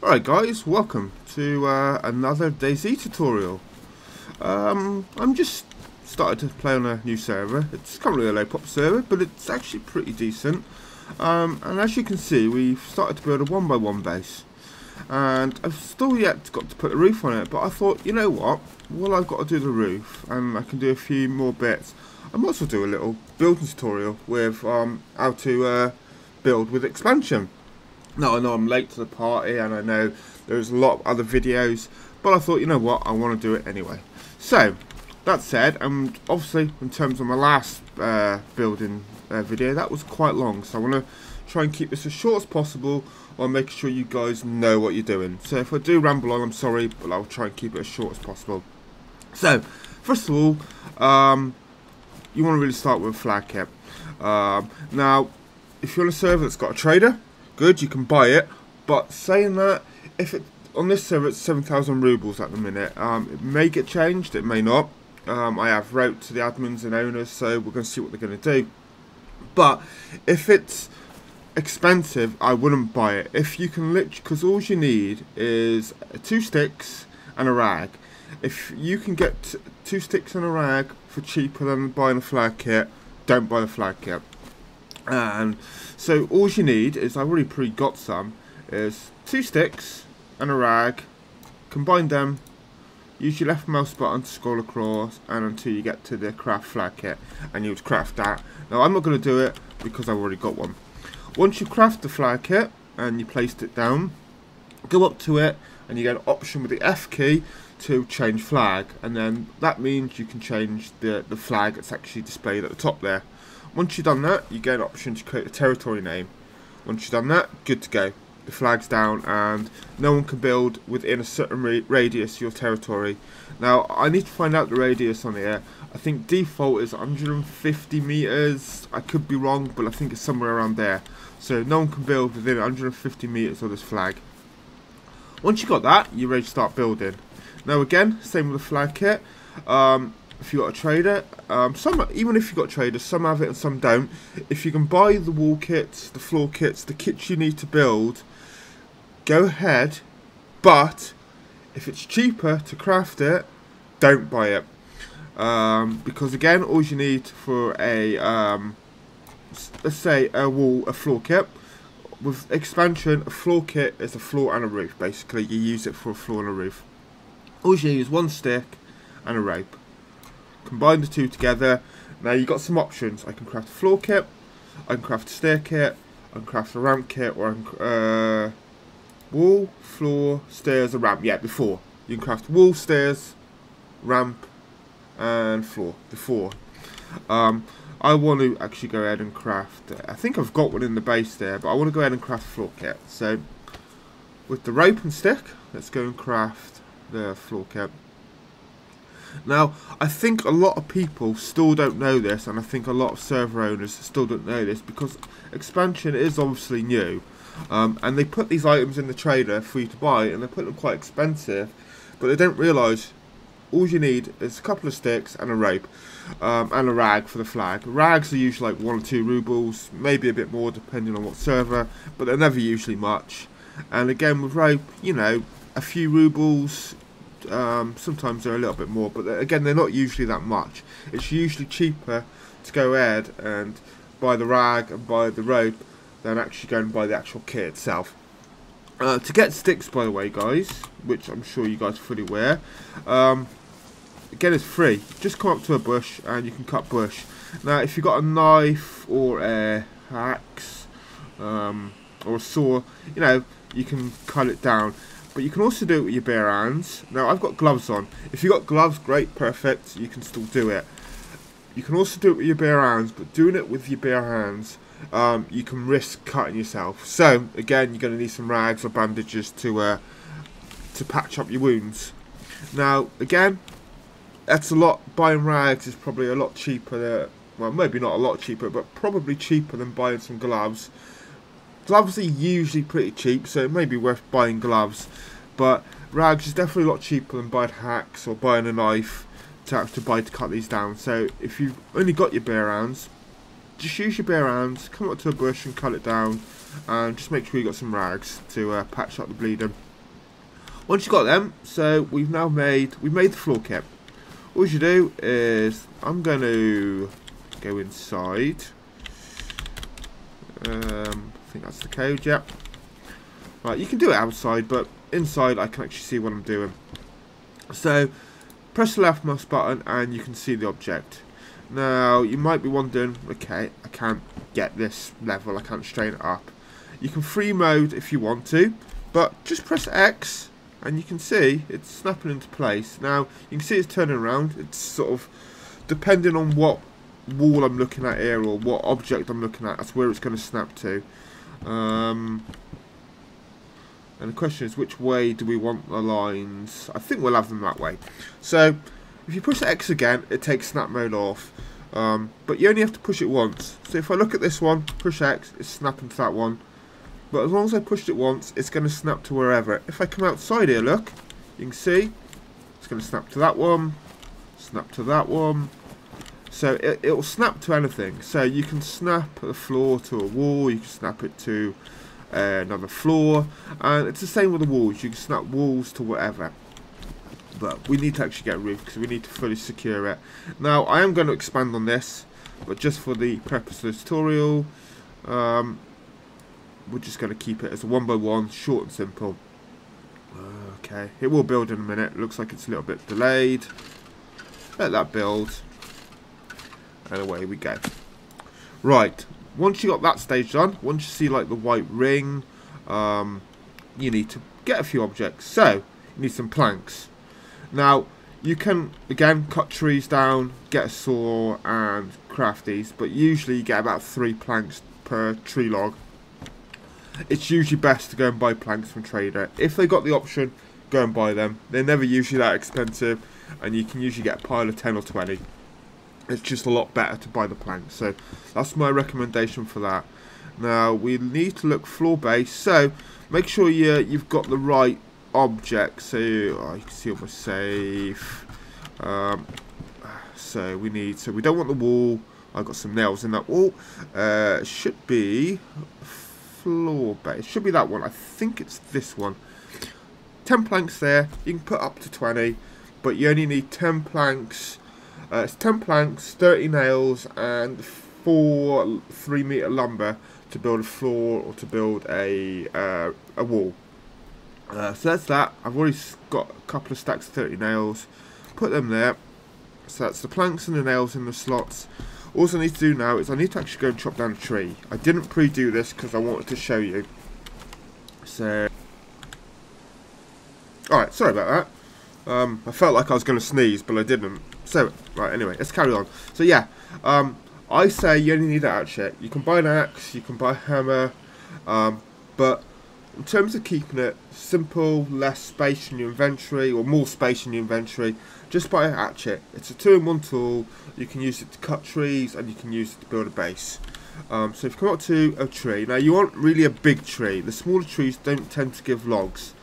Alright guys, welcome to another Dayz tutorial. I'm just started to play on a new server. It's currently a low pop server, but it's actually pretty decent. And as you can see, we've started to build a 1x1 base. And I've still yet got to put the roof on it, but I thought, you know what? Well, I've got to do the roof, and I can do a few more bits. I might also do a little building tutorial with how to build with expansion. Now, I know I'm late to the party, and I know there's a lot of other videos, but I thought, you know what, I want to do it anyway. So, that said, and obviously, in terms of my last building video, that was quite long, so I want to try and keep this as short as possible, while making sure you guys know what you're doing. So, if I do ramble on, I'm sorry, but I'll try and keep it as short as possible. So, first of all, you want to really start with a flag kit. Now, if you're on a server that's got a trader, good, you can buy it, but saying that, if it on this server it's 7,000 rubles at the minute, it may get changed, it may not. I have wrote to the admins and owners, so we're going to see what they're going to do. But if it's expensive, I wouldn't buy it. If you can literally, because all you need is 2 sticks and a rag. If you can get 2 sticks and a rag for cheaper than buying a flag kit, don't buy the flag kit. And so all you need is, I've already pre-got some, is 2 sticks and a rag. Combine them, use your left mouse button to scroll across, and until you get to the craft flag kit, and you would craft that. Now I'm not going to do it because I've already got one. Once you craft the flag kit and you placed it down, go up to it and you get an option with the F key to change flag, and then that means you can change the flag that's actually displayed at the top there. Once you've done that, you get an option to create a territory name. Once you've done that, good to go. The flag's down and no one can build within a certain radius of your territory. Now, I need to find out the radius on here. I think default is 150 meters. I could be wrong, but I think it's somewhere around there. So no one can build within 150 meters of this flag. Once you've got that, you're ready to start building. Now again, same with the flag kit. If you've got a trader, even if you've got traders, some have it and some don't. If you can buy the wall kits, the floor kits, the kits you need to build, go ahead. But if it's cheaper to craft it, don't buy it. Because again, all you need for a, let's say a floor kit. With expansion, a floor kit is a floor and a roof. Basically, you use it for a floor and a roof. All you need is 1 stick and a rope. Combine the two together. Now you've got some options. I can craft a floor kit, I can craft a stair kit, I can craft a ramp kit, or I can wall, floor, stairs, and ramp. Yeah, before. You can craft wall, stairs, ramp, and floor. Before. I want to actually go ahead and craft, I think I've got one in the base there, but I want to go ahead and craft a floor kit. So, with the rope and stick, let's go and craft the floor kit. Now, I think a lot of people still don't know this, and I think a lot of server owners still don't know this, because expansion is obviously new, and they put these items in the trader for you to buy, and they put them quite expensive, but they don't realise all you need is a couple of sticks and a rope, and a rag for the flag. Rags are usually like 1 or 2 rubles, maybe a bit more depending on what server, but they're never usually much. And again with rope, you know, a few rubles. Sometimes they're a little bit more, but again they're not usually that much. It's usually cheaper to go ahead and buy the rag and buy the rope than actually go and buy the actual kit itself. To get sticks, by the way guys, which I'm sure you guys are fully aware, again it's free. Just come up to a bush and you can cut bush. Now if you've got a knife or a axe or a saw, you know, you can cut it down. But you can also do it with your bare hands. Now, I've got gloves on. If you've got gloves, great, perfect, you can still do it. You can also do it with your bare hands, but doing it with your bare hands, you can risk cutting yourself. So, again, you're going to need some rags or bandages to patch up your wounds. Now, again, that's a lot. Buying rags is probably a lot cheaper. Well, maybe not a lot cheaper, but probably cheaper than buying some gloves. Gloves are usually pretty cheap, so it may be worth buying gloves, but rags is definitely a lot cheaper than buying hacks or buying a knife to cut these down. So if you've only got your bare hands, just use your bare hands, come up to a bush and cut it down, and just make sure you got some rags to patch up the bleeding. Once you've got them, so we've made the floor kit. All you do is I'm going to go inside. I think that's the code, yeah. Right, you can do it outside, but inside I can actually see what I'm doing. So press the left mouse button and you can see the object. Now you might be wondering, okay, I can't get this level, I can't straighten it up. You can free mode if you want to, but just press X and you can see it's snapping into place. Now you can see it's turning around. It's sort of depending on what wall I'm looking at here or what object I'm looking at, that's where it's going to snap to. And the question is, which way do we want the lines? I think we'll have them that way. So if you push X again, it takes snap mode off. But you only have to push it once. So if I look at this one, push X, it's snapping to that one. But as long as I pushed it once, it's going to snap to wherever. If I come outside here, look, you can see it's going to snap to that one, snap to that one. So it will snap to anything. So you can snap the floor to a wall, you can snap it to another floor, and it's the same with the walls. You can snap walls to whatever. But we need to actually get a roof because we need to fully secure it. Now I am going to expand on this, but just for the purpose of the tutorial, we're just going to keep it as a 1x1, short and simple. Okay, it will build in a minute. Looks like it's a little bit delayed. Let that build. And away we go. Right, once you got that stage done, once you see like the white ring, you need to get a few objects. So, you need some planks. Now, you can, again, cut trees down, get a saw and craft these, but usually you get about 3 planks per tree log. It's usually best to go and buy planks from Trader. If they got the option, go and buy them. They're never usually that expensive, and you can usually get a pile of 10 or 20. It's just a lot better to buy the planks, so that's my recommendation for that. Now we need to look floor base, so make sure you've got the right object. So you can see on my save. So we don't want the wall. I've got some nails in that wall. Should be floor base. Should be that one. I think it's this one. 10 planks there. You can put up to 20, but you only need 10 planks. It's 10 planks, 30 nails, and 4 3-meter lumber to build a floor or to build a wall. So that's that. I've already got a couple of stacks of 30 nails. Put them there. So that's the planks and the nails in the slots. All I need to do now is I need to actually go and chop down a tree. I didn't pre-do this because I wanted to show you. So, alright, sorry about that. I felt like I was going to sneeze, but I didn't. So, right, anyway, let's carry on. So, yeah, I say you only need an axe. You can buy an axe, you can buy a hammer, but in terms of keeping it simple, less space in your inventory, or more space in your inventory, just buy a hatchet. It's a 2-in-1 tool. You can use it to cut trees, and you can use it to build a base. So if you come up to a tree, now you want really a big tree. The smaller trees don't tend to give logs.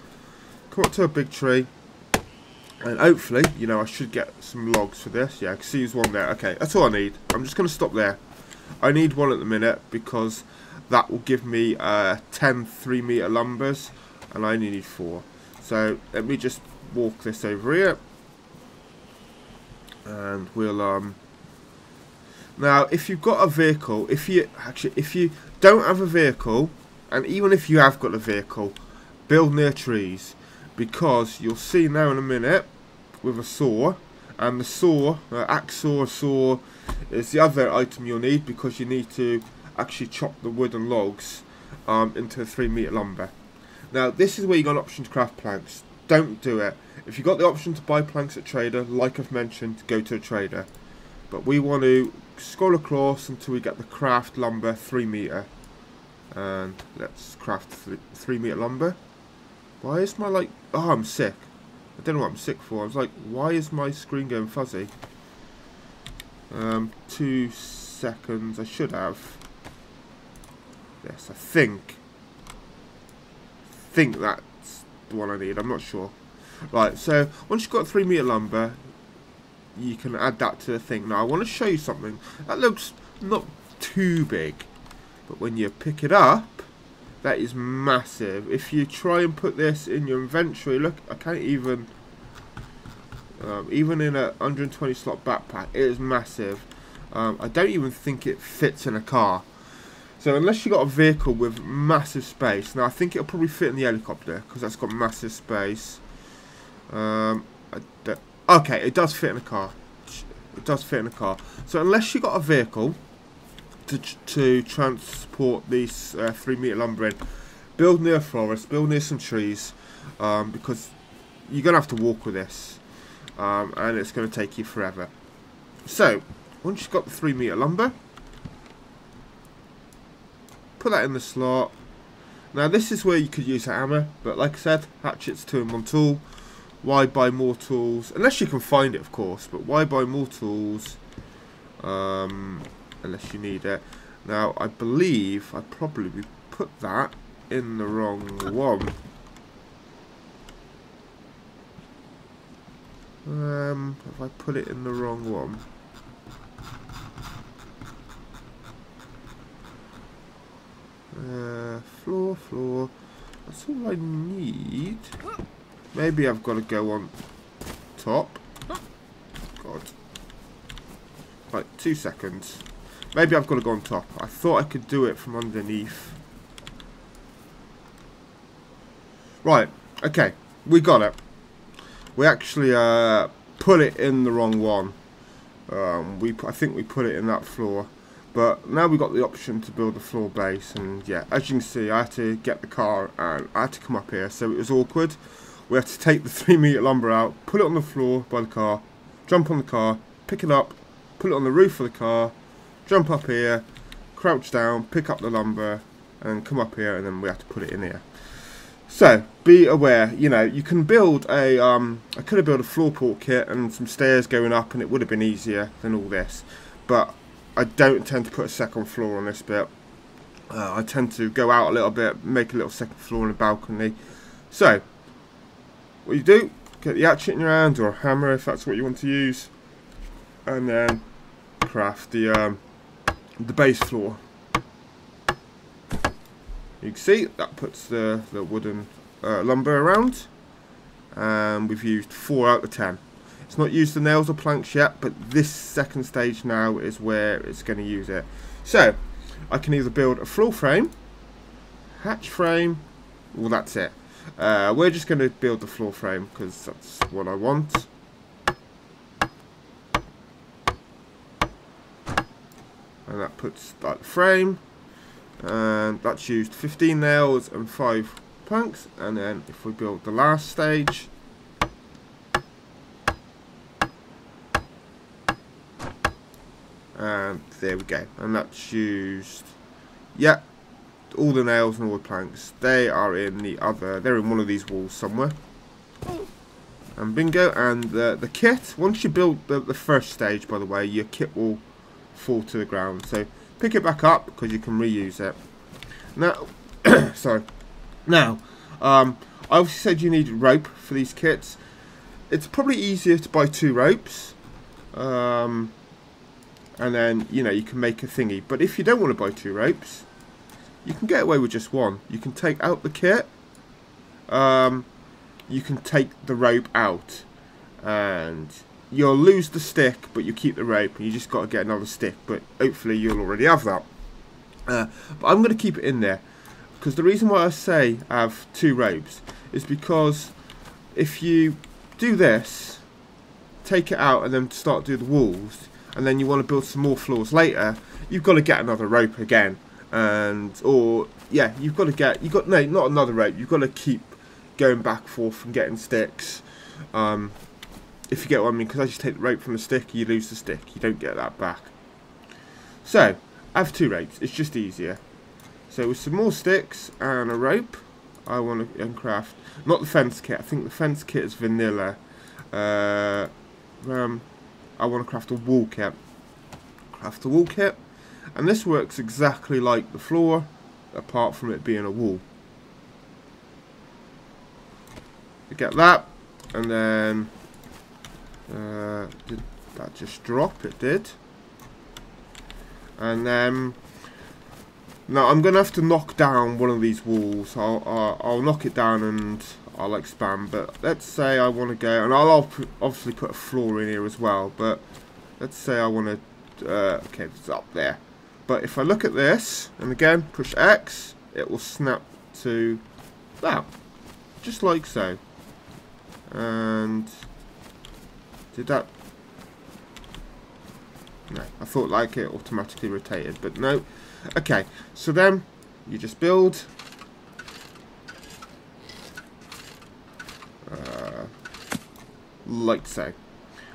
Come up to a big tree. And hopefully, you know, I should get some logs for this. Yeah, I can see there's one there. Okay, that's all I need. I'm just going to stop there. I need one at the minute because that will give me 10 3-meter lumbers, and I only need 4. So let me just walk this over here, and we'll now if you've got a vehicle, if you don't have a vehicle, and even if you have got a vehicle, build near trees. Because you'll see now in a minute with a saw, and the saw, axe saw is the other item you'll need because you need to actually chop the wood and logs into 3-meter lumber. Now this is where you got an option to craft planks. Don't do it. If you got the option to buy planks at Trader, like I've mentioned, go to a Trader. But we want to scroll across until we get the craft lumber 3-meter, and let's craft 3-meter lumber. Why is my, like, oh, I'm sick. I don't know what I'm sick for. I was like, why is my screen going fuzzy? 2 seconds. I should have. Yes, I think that's the one I need. I'm not sure. Right, so once you've got 3-meter lumber, you can add that to the thing. Now, I want to show you something. That looks not too big, but when you pick it up, That is massive. If you try and put this in your inventory, look, I can't even in a 120 slot backpack, it is massive. I don't even think it fits in a car. So unless you got a vehicle with massive space, now I think it'll probably fit in the helicopter because that's got massive space. Okay, it does fit in a car. It does fit in a car. So unless you got a vehicle to transport these 3 meter lumber in, build near a forest, build near some trees, because you're gonna have to walk with this, and it's gonna take you forever. So once you've got the 3 meter lumber, put that in the slot. Now this is where you could use a hammer, but like I said, hatchet's 2-in-1 tool. Why buy more tools? Unless you can find it, of course, but why buy more tools unless you need it? Now I believe I probably put that in the wrong one. If I put it in the wrong one. Floor. That's all I need. Maybe I've got to go on top. God. Right, 2 seconds. Maybe I've got to go on top. I thought I could do it from underneath. Right, okay. We got it. We actually put it in the wrong one. I think we put it in that floor. But now we've got the option to build a floor base, and yeah, as you can see, I had to get the car and I had to come up here, so it was awkward. We had to take the 3 meter lumber out, put it on the floor by the car, jump on the car, pick it up, put it on the roof of the car, jump up here, crouch down, pick up the lumber, and come up here, and then we had to put it in here. So be aware, you know, you can build a I could have built a floorport kit and some stairs going up, and it would have been easier than all this, but I don't tend to put a second floor on this bit. I tend to go out a little bit, make a little second floor in the balcony. So what you do, get the hatchet in your hand, or a hammer if that's what you want to use, and then craft the base floor. You can see that puts the wooden lumber around, and we've used 4 out of 10. It's not used the nails or planks yet, but this second stage now is where it's going to use it. So I can either build a floor frame, hatch frame, well that's it. We're just going to build the floor frame because that's what I want. And that puts that frame, and that's used 15 nails and 5 planks. And then if we build the last stage, and there we go, and that's used, yeah, all the nails and all the planks. They are in the other, they're in one of these walls somewhere, and bingo. And the kit, once you build the first stage, by the way, your kit will fall to the ground, so pick it back up because you can reuse it. Now sorry, now I obviously said you need rope for these kits. It's probably easier to buy 2 ropes, and then, you know, you can make a thingy. But if you don't want to buy 2 ropes, you can get away with just 1. You can take out the kit, you can take the rope out, and you'll lose the stick, but you keep the rope, and you just got to get another stick, but hopefully you'll already have that. But I'm going to keep it in there, because the reason why I say have 2 ropes is because if you do this, take it out and then start doing the walls, and then you want to build some more floors later, you've got to get another rope again, or yeah, no, not another rope, you've got to keep going back and forth and getting sticks, if you get what I mean, because as you take the rope from the stick, you lose the stick, you don't get that back. So I have 2 ropes, it's just easier. So with some more sticks and a rope, I want to craft, not the fence kit, I think the fence kit is vanilla. I want to craft a wall kit. And this works exactly like the floor, apart from it being a wall. You get that, and then did that just drop? It did. And then Now I'm gonna have to knock down one of these walls. I'll knock it down and I'll expand. But let's say I want to go, and I'll obviously put a floor in here as well. But let's say I want to. Okay, it's up there. But if I look at this and again push X, it will snap to that, just like so. And did that? No, I thought like it automatically rotated, but no. Okay, so then you just build like so.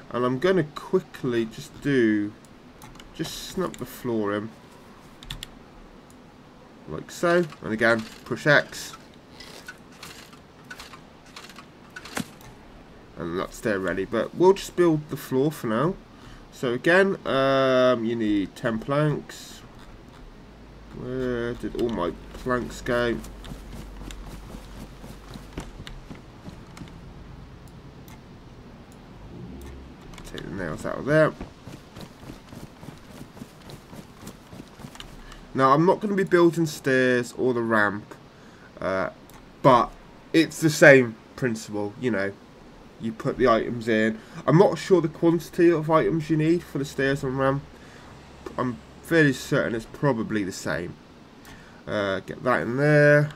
And I'm going to quickly just snap the floor in like so. And again, push X. And that's there ready, but we'll just build the floor for now. So again, you need 10 planks. Where did all my planks go? Take the nails out of there. Now I'm not going to be building stairs or the ramp, but it's the same principle, you know. You put the items in. I'm not sure the quantity of items you need for the stairs and ramp. I'm fairly certain it's probably the same. Get that in there.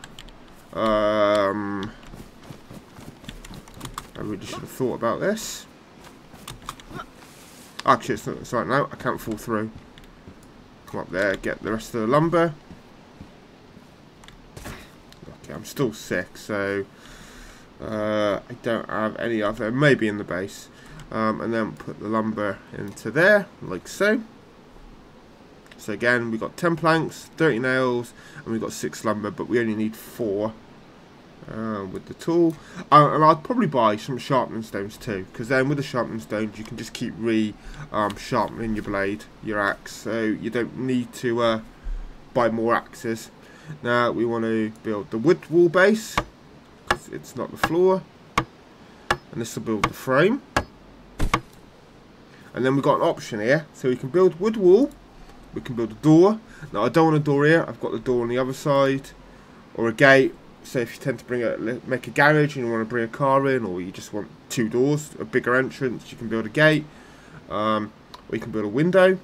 I really should have thought about this. Actually, it's right now. I can't fall through. Come up there, get the rest of the lumber. Okay, I'm still sick, so I don't have any other, maybe in the base. And then put the lumber into there, like so. So again, we've got 10 planks, 30 nails, and we've got 6 lumber, but we only need 4 with the tool. And I'd probably buy some sharpening stones too, because then with the sharpening stones you can just keep sharpening your blade, your axe, so you don't need to buy more axes. Now we want to build the wood wall base, because it's not the floor, and this will build the frame. And then we've got an option here, so we can build wood wall, we can build a door. Now I don't want a door here, I've got the door on the other side, or a gate. So if you tend to make a garage and you want to bring a car in, or you just want 2 doors, a bigger entrance, you can build a gate, or you can build a window.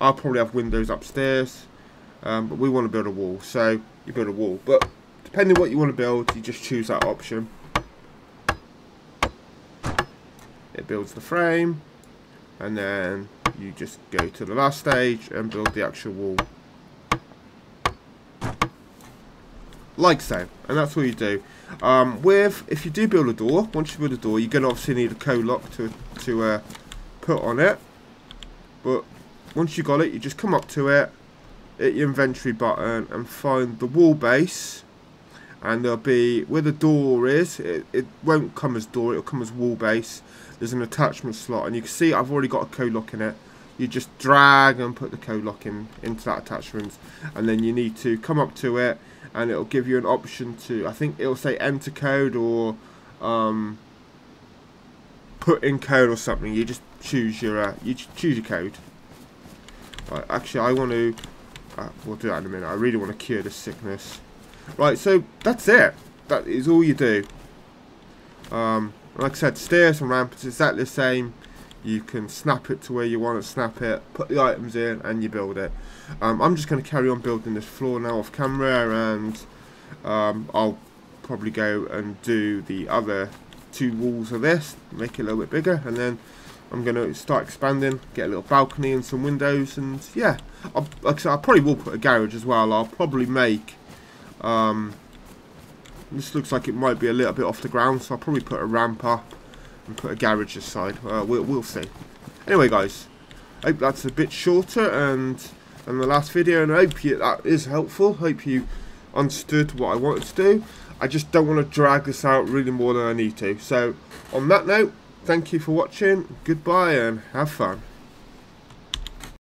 I'll probably have windows upstairs, but we want to build a wall, so you build a wall. But depending on what you want to build, you just choose that option. It builds the frame, and then you just go to the last stage and build the actual wall. Like so, and that's what you do. If you do build a door, once you build a door, you're going to obviously need a code lock to put on it. But once you got it, you just come up to it, hit your inventory button, and find the wall base. And there'll be where the door is. It won't come as door; it'll come as wall base. There's an attachment slot, and you can see I've already got a code lock in it. You just drag and put the code lock into that attachment, and then you need to come up to it. And it'll give you an option to, I think it'll say enter code or put in code or something. You just choose your code. Right, actually, I want to. We'll do that in a minute. I really want to cure this sickness. Right, so that's it. That is all you do. Like I said, stairs and ramps is exactly the same. You can snap it to where you want to snap it, put the items in, and you build it. I'm just going to carry on building this floor now off camera, and I'll probably go and do the other 2 walls of this, make it a little bit bigger, and then I'm going to start expanding, get a little balcony and some windows, and yeah. Like I said, I probably will put a garage as well. I'll probably make, this looks like it might be a little bit off the ground, so I'll probably put a ramp up and put a garage aside. We'll see. Anyway, guys, I hope that's a bit shorter than the last video, and I hope that is helpful. Hope you understood what I wanted to do. I just don't want to drag this out really more than I need to. So on that note, thank you for watching, goodbye, and have fun.